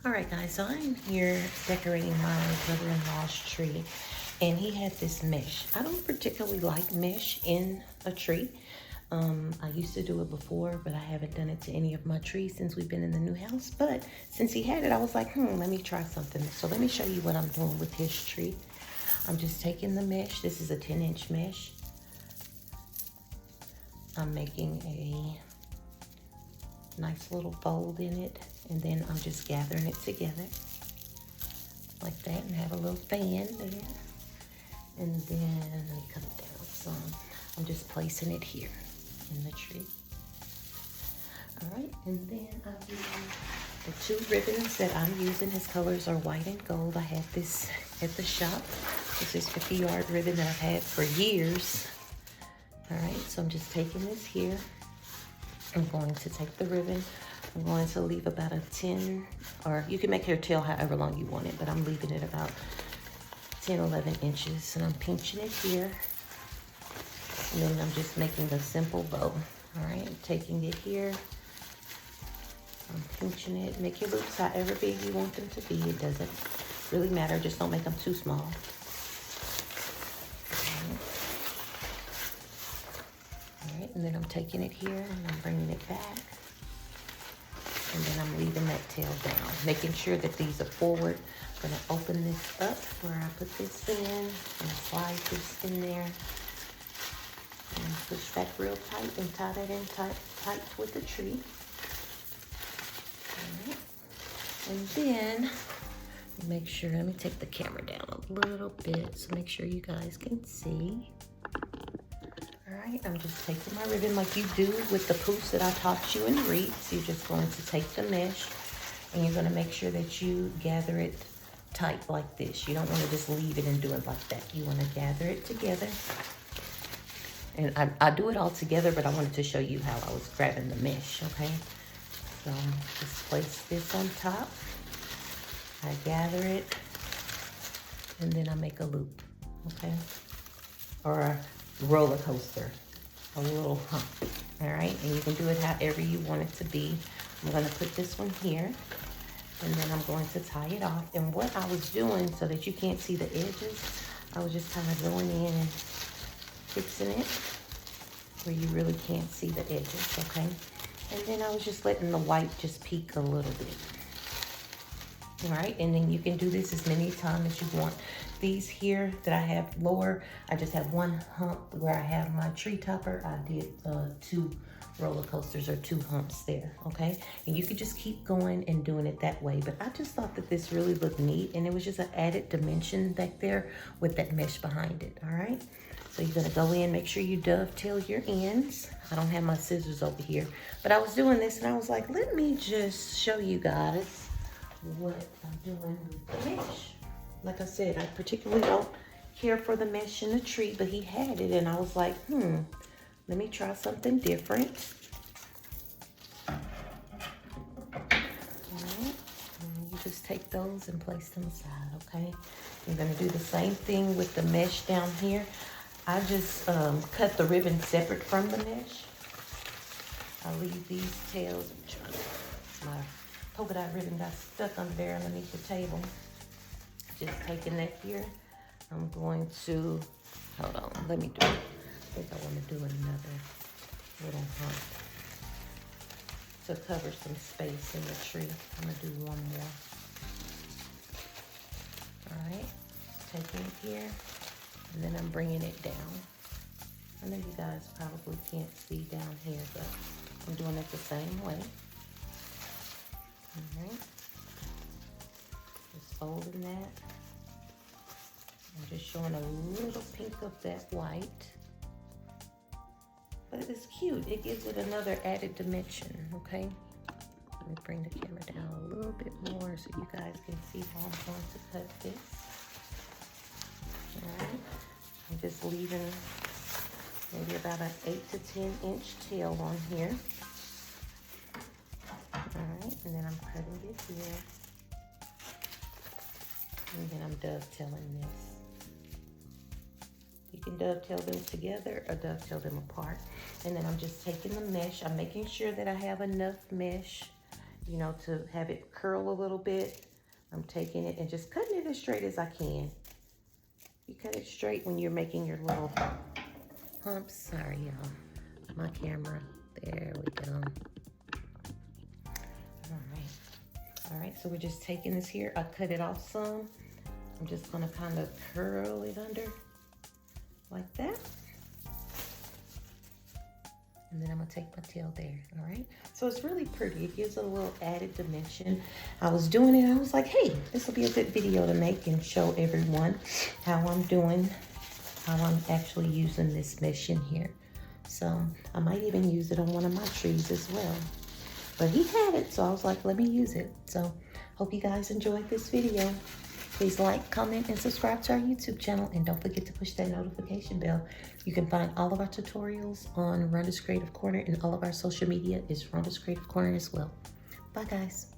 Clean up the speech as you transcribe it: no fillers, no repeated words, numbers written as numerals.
All right, guys, so I'm here decorating my brother-in-law's tree, and he had this mesh. I don't particularly like mesh in a tree. I used to do it before, but I haven't done it to any of my trees since we've been in the new house. But since he had it, I was like, let me try something. So let me show you what I'm doing with his tree. I'm just taking the mesh. This is a 10-inch mesh. I'm making a nice little fold in it, and then I'm just gathering it together like that and have a little fan there. And then let me come down some. I'm just placing it here in the tree. All right, and then I'm using the two ribbons that I'm using. His colors are white and gold. I had this at the shop. This is 50-yard ribbon that I've had for years. All right, so I'm just taking this here. I'm going to take the ribbon. I'm going to leave about a 10, or you can make your tail however long you want it, but I'm leaving it about 10, 11 inches. And I'm pinching it here. And then I'm just making a simple bow. All right, I'm taking it here. I'm pinching it. Make your loops however big you want them to be. It doesn't really matter. Just don't make them too small. All right, and then I'm taking it here and I'm bringing it back. And then I'm leaving that tail down, making sure that these are forward. I'm gonna open this up where I put this in and slide this in there. And push that real tight and tie that in tight with the tree. All right. And then, make sure, let me take the camera down a little bit so make sure you guys can see. All right, I'm just taking my ribbon like you do with the poofs that I taught you in wreaths. You're just going to take the mesh and you're gonna make sure that you gather it tight like this. You don't wanna just leave it and do it like that. You wanna gather it together. And I do it all together, but I wanted to show you how I was grabbing the mesh, okay? So just place this on top. I gather it, and then I make a loop, okay? Or a roller coaster, a little hump, all right? And you can do it however you want it to be. I'm gonna put this one here, and then I'm going to tie it off. And what I was doing, so that you can't see the edges, I was just kind of going in and fixing it where you really can't see the edges, okay? And then I was just letting the white just peek a little bit. All right, and then you can do this as many times as you want. These here that I have lower, I just have one hump where I have my tree topper. I did 2 roller coasters or 2 humps there, okay? And you could just keep going and doing it that way. But I just thought that this really looked neat, and it was just an added dimension back there with that mesh behind it, all right? So you're gonna go in, make sure you dovetail your ends. I don't have my scissors over here, but I was doing this and I was like, let me just show you guys what I'm doing with the mesh. Like I said, I particularly don't care for the mesh in the tree, but he had it and I was like, let me try something different. All right, and you just take those and place them aside, okay? You're gonna do the same thing with the mesh down here. I just cut the ribbon separate from the mesh. I leave these tails. My polka dot ribbon got stuck under there underneath the table. Just taking that here. I'm going to, hold on, let me do it. I think I want to do another little hump to cover some space in the tree. I'm gonna do one more. All right, taking it here. And then I'm bringing it down. I know you guys probably can't see down here, but I'm doing it the same way. All right. Just folding that. I'm just showing a little pink of that white. But it's cute. It gives it another added dimension, okay? Let me bring the camera down a little bit more so you guys can see how I'm going to cut this. All right. I'm just leaving maybe about an 8 to 10 inch tail on here. All right, and then I'm cutting it here. And then I'm dovetailing this. You can dovetail them together or dovetail them apart. And then I'm just taking the mesh. I'm making sure that I have enough mesh you know, to have it curl a little bit, I'm taking it and just cutting it as straight as I can. You cut it straight when you're making your little humps. Sorry, y'all. My camera. There we go. All right, so we're just taking this here. I cut it off some. I'm just gonna kind of curl it under like that. And then I'm gonna take my tail there, all right? So it's really pretty. It gives it a little added dimension. I was doing it, I was like, hey, this will be a good video to make and show everyone how I'm doing, how I'm actually using this mesh in here. So I might even use it on one of my trees as well. But he had it, so I was like, let me use it. So hope you guys enjoyed this video. Please like, comment, and subscribe to our YouTube channel. And don't forget to push that notification bell. You can find all of our tutorials on Rhonda's Creative Corner, and all of our social media is Rhonda's Creative Corner as well. Bye, guys.